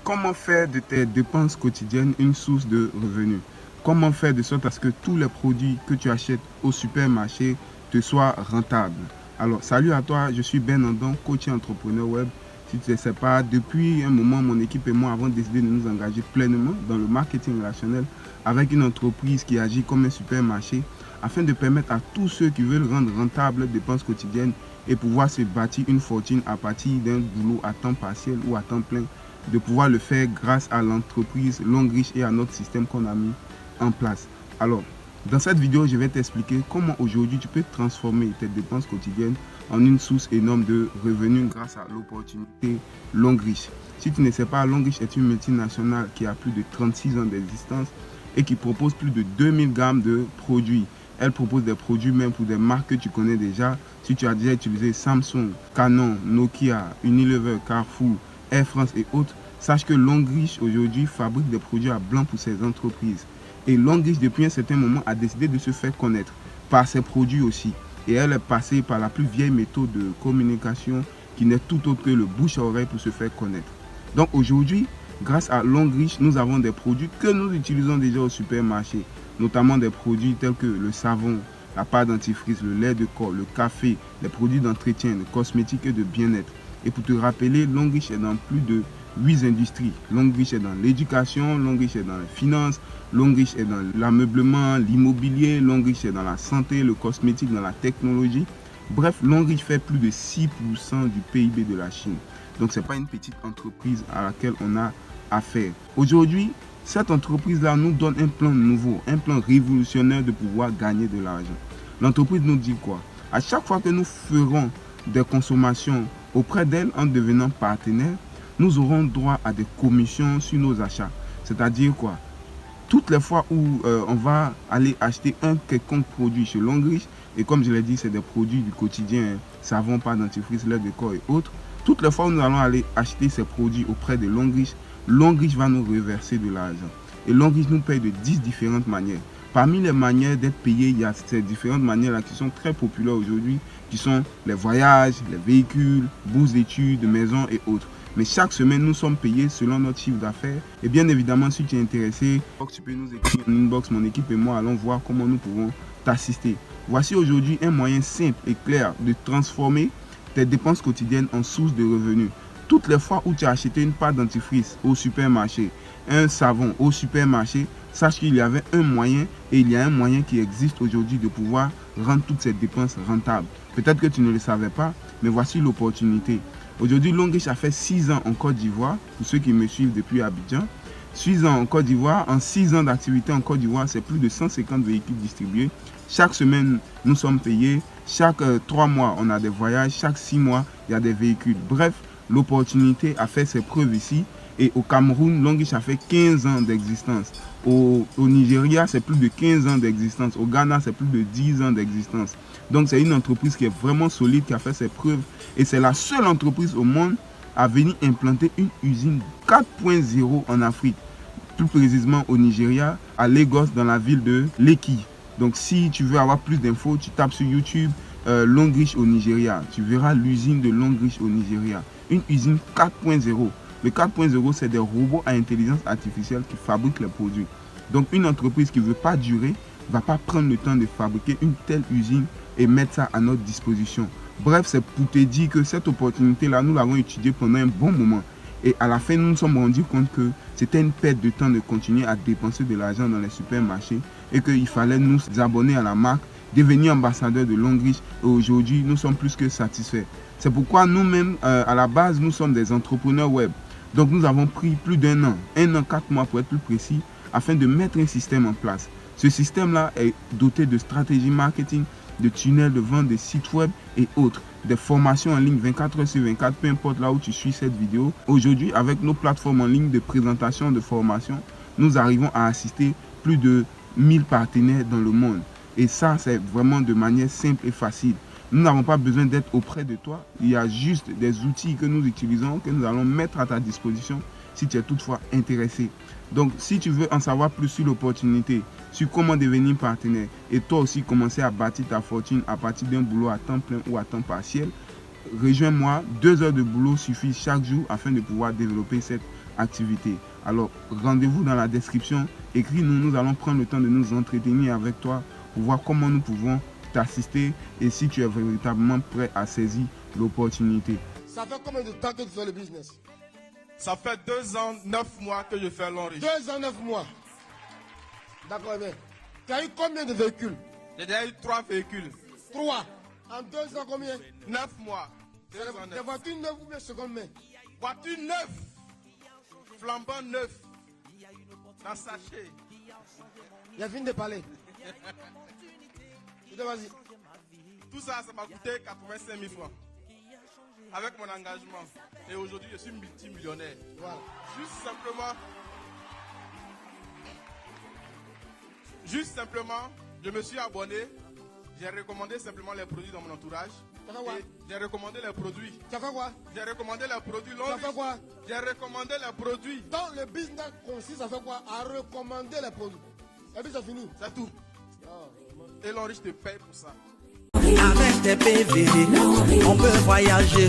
Comment faire de tes dépenses quotidiennes une source de revenus? Comment faire de sorte à ce que tous les produits que tu achètes au supermarché te soient rentables? Alors, salut à toi, je suis Ben Andon, coach et entrepreneur web. Si tu ne sais pas, depuis un moment, mon équipe et moi avons décidé de nous engager pleinement dans le marketing relationnel avec une entreprise qui agit comme un supermarché afin de permettre à tous ceux qui veulent rendre rentables leurs dépenses quotidiennes et pouvoir se bâtir une fortune à partir d'un boulot à temps partiel ou à temps plein, de pouvoir le faire grâce à l'entreprise Longrich et à notre système qu'on a mis en place. Alors, dans cette vidéo, je vais t'expliquer comment aujourd'hui tu peux transformer tes dépenses quotidiennes en une source énorme de revenus grâce à l'opportunité Longrich. Si tu ne sais pas, Longrich est une multinationale qui a plus de 36 ans d'existence et qui propose plus de 2000 gammes de produits. Elle propose des produits même pour des marques que tu connais déjà. Si tu as déjà utilisé Samsung, Canon, Nokia, Unilever, Carrefour, Air France et autres, sache que Longrich aujourd'hui fabrique des produits à blanc pour ces entreprises. Et Longrich, depuis un certain moment, a décidé de se faire connaître par ses produits aussi. Et elle est passée par la plus vieille méthode de communication qui n'est tout autre que le bouche à oreille pour se faire connaître. Donc aujourd'hui, grâce à Longrich, nous avons des produits que nous utilisons déjà au supermarché, notamment des produits tels que le savon, la pâte dentifrice, le lait de corps, le café, les produits d'entretien, de cosmétiques et de bien-être. Et pour te rappeler, Longrich est dans plus de 8 industries. Longrich est dans l'éducation, Longrich est dans les finances, Longrich est dans l'ameublement, l'immobilier, Longrich est dans la santé, le cosmétique, dans la technologie. Bref, Longrich fait plus de 6% du PIB de la Chine. Donc, ce n'est pas une petite entreprise à laquelle on a affaire. Aujourd'hui, cette entreprise-là nous donne un plan nouveau, un plan révolutionnaire de pouvoir gagner de l'argent. L'entreprise nous dit quoi? À chaque fois que nous ferons des consommations auprès d'elle en devenant partenaire, nous aurons droit à des commissions sur nos achats. C'est-à-dire quoi? Toutes les fois où on va aller acheter un quelconque produit chez Longrich, et comme je l'ai dit, c'est des produits du quotidien, savon, pâte dentifrice, lait de corps et autres, toutes les fois où nous allons aller acheter ces produits auprès de Longrich, Longrich va nous reverser de l'argent. Et Longrich nous paye de 10 différentes manières. Parmi les manières d'être payé, il y a ces différentes manières-là qui sont très populaires aujourd'hui, qui sont les voyages, les véhicules, bourses d'études, maisons et autres. Mais chaque semaine, nous sommes payés selon notre chiffre d'affaires. Et bien évidemment, si tu es intéressé, tu peux nous écrire en inbox, mon équipe et moi allons voir comment nous pouvons t'assister. Voici aujourd'hui un moyen simple et clair de transformer tes dépenses quotidiennes en source de revenus. Toutes les fois où tu as acheté une pâte dentifrice au supermarché, un savon au supermarché, sache qu'il y avait un moyen et il y a un moyen qui existe aujourd'hui de pouvoir rendre toutes ces dépenses rentables. Peut-être que tu ne le savais pas, mais voici l'opportunité. Aujourd'hui, Longrich a fait 6 ans en Côte d'Ivoire, pour ceux qui me suivent depuis Abidjan. 6 ans en Côte d'Ivoire, en 6 ans d'activité en Côte d'Ivoire, c'est plus de 150 véhicules distribués. Chaque semaine, nous sommes payés. Chaque 3 mois, on a des voyages. Chaque 6 mois, il y a des véhicules. Bref, l'opportunité a fait ses preuves ici. Et au Cameroun, Longrich a fait 15 ans d'existence. Au Nigeria, c'est plus de 15 ans d'existence. Au Ghana, c'est plus de 10 ans d'existence. Donc, c'est une entreprise qui est vraiment solide, qui a fait ses preuves. Et c'est la seule entreprise au monde à venir implanter une usine 4.0 en Afrique. Plus précisément au Nigeria, à Lagos, dans la ville de Lekki. Donc, si tu veux avoir plus d'infos, tu tapes sur YouTube Longrich au Nigeria. Tu verras l'usine de Longrich au Nigeria. Une usine 4.0. Le 4.0, c'est des robots à intelligence artificielle qui fabriquent les produits. Donc, une entreprise qui ne veut pas durer ne va pas prendre le temps de fabriquer une telle usine et mettre ça à notre disposition. Bref, c'est pour te dire que cette opportunité-là, nous l'avons étudiée pendant un bon moment. Et à la fin, nous nous sommes rendus compte que c'était une perte de temps de continuer à dépenser de l'argent dans les supermarchés et qu'il fallait nous abonner à la marque, devenir ambassadeur de Longrich. Et aujourd'hui, nous sommes plus que satisfaits. C'est pourquoi nous-mêmes, à la base, nous sommes des entrepreneurs web. Donc, nous avons pris plus d'1 an, 1 an, 4 mois pour être plus précis, afin de mettre un système en place. Ce système-là est doté de stratégies marketing, de tunnels de vente, de sites web et autres. Des formations en ligne 24 heures sur 24, peu importe là où tu suis cette vidéo. Aujourd'hui, avec nos plateformes en ligne de présentation, de formation, nous arrivons à assister plus de 1000 partenaires dans le monde. Et ça, c'est vraiment de manière simple et facile. Nous n'avons pas besoin d'être auprès de toi. Il y a juste des outils que nous utilisons, que nous allons mettre à ta disposition si tu es toutefois intéressé. Donc, si tu veux en savoir plus sur l'opportunité, sur comment devenir partenaire et toi aussi commencer à bâtir ta fortune à partir d'un boulot à temps plein ou à temps partiel, rejoins-moi. 2 heures de boulot suffisent chaque jour afin de pouvoir développer cette activité. Alors, rendez-vous dans la description, écris-nous, nous allons prendre le temps de nous entretenir avec toi pour voir comment nous pouvons t'assister et si tu es véritablement prêt à saisir l'opportunité. Ça fait combien de temps que tu fais le business? Ça fait 2 ans, 9 mois que je fais l'enrichissement. 2 ans, 9 mois. D'accord, bien. Tu as eu combien de véhicules? J'ai déjà eu 3 véhicules. 3. En 2 ans, combien? 9 mois. 2 ans, Des 9. voitures neuves ou bien seconde main? Voiture neuve. Flambant neuf. Dans sachet. Il a fini de parler. Vas-y. Tout ça, ça m'a coûté 85 000 francs. Avec mon engagement. Et aujourd'hui, je suis multimillionnaire. Voilà. Juste simplement, je me suis abonné. J'ai recommandé simplement les produits dans mon entourage. Et j'ai recommandé les produits. Tu as fait quoi? J'ai recommandé les produits. Tu as fait quoi? J'ai recommandé les produits. Donc le business consiste à faire quoi? À recommander les produits. Et puis c'est fini. C'est tout. Et l'enriche te paye pour ça. Avec tes PV, on peut voyager.